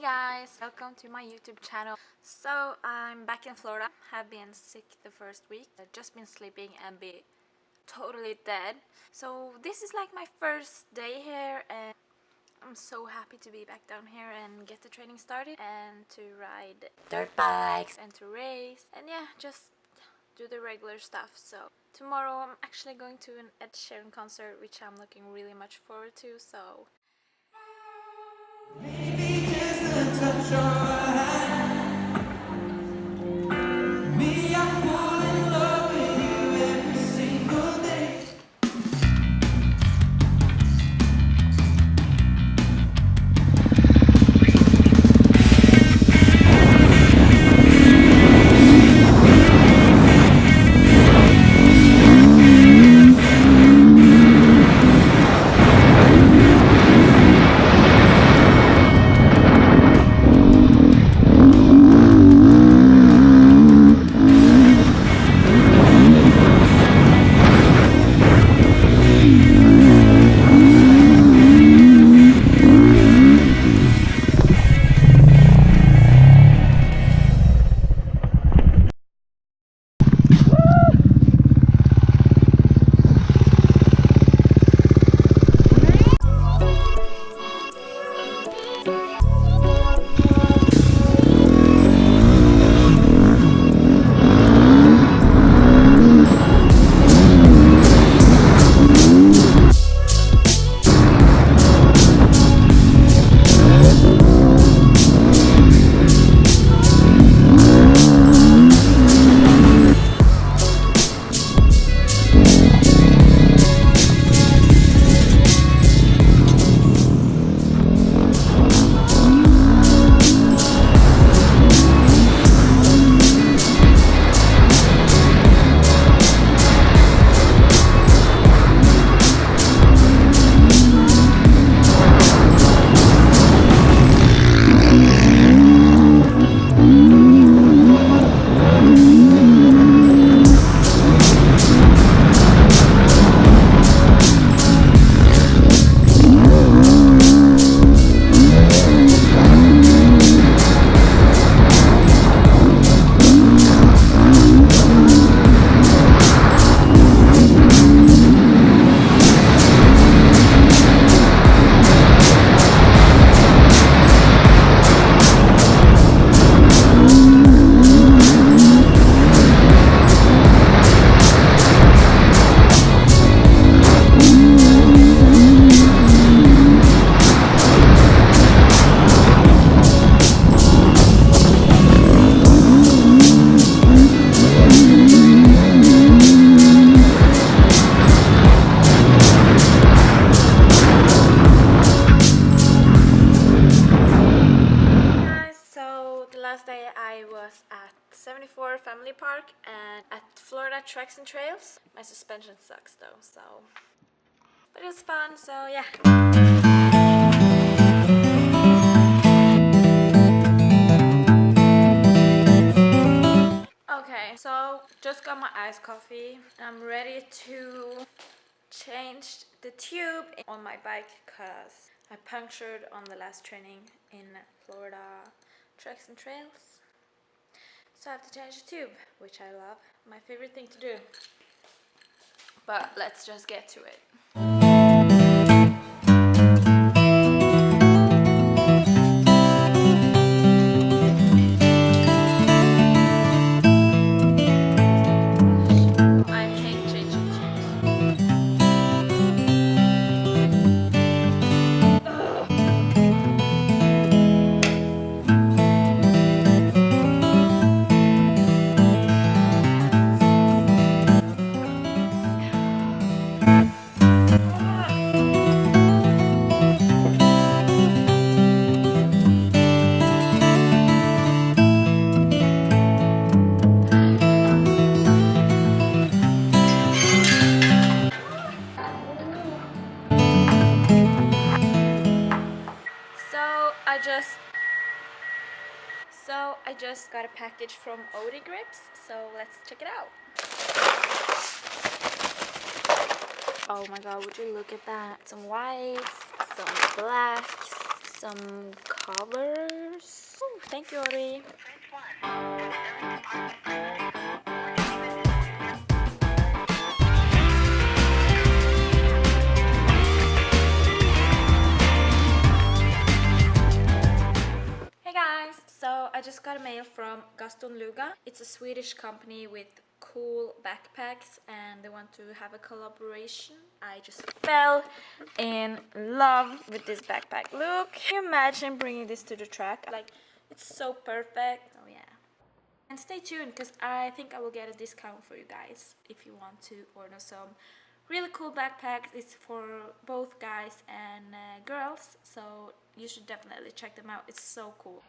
guys, welcome to my YouTube channel. So I'm back in Florida. Have been sick the first week. I've just been sleeping and be totally dead. So this is like my first day here and I'm so happy to be back down here and get the training started and to ride dirt bikes and to race and yeah, just do the regular stuff. So tomorrow I'm actually going to an Ed Sheeran concert, which I'm looking really much forward to. So maybe just a touch of a hand. Me, I fall in love with you every single day. last day I was at 74 Family Park and at Florida Tracks and Trails. My suspension sucks though, so but it was fun, so yeah. Okay, so just got my iced coffee. I'm ready to change the tube on my bike because I punctured on the last training in Florida Tracks and Trails. So I have to change the tube, which I love. My favorite thing to do. But let's just get to it. I just got a package from Odigrips, so let's check it out. Oh my god, would you look at that? Some whites, some blacks, some covers. Ooh, thank you, Ori. Hey guys! So I just got a mail from Gastonluga. It's a Swedish company with cool backpacks and they want to have a collaboration. I just fell in love with this backpack. Look! Can you imagine bringing this to the track? Like, it's so perfect. Oh yeah. And stay tuned because I think I will get a discount for you guys if you want to order some really cool backpacks. It's for both guys and girls, so you should definitely check them out. It's so cool.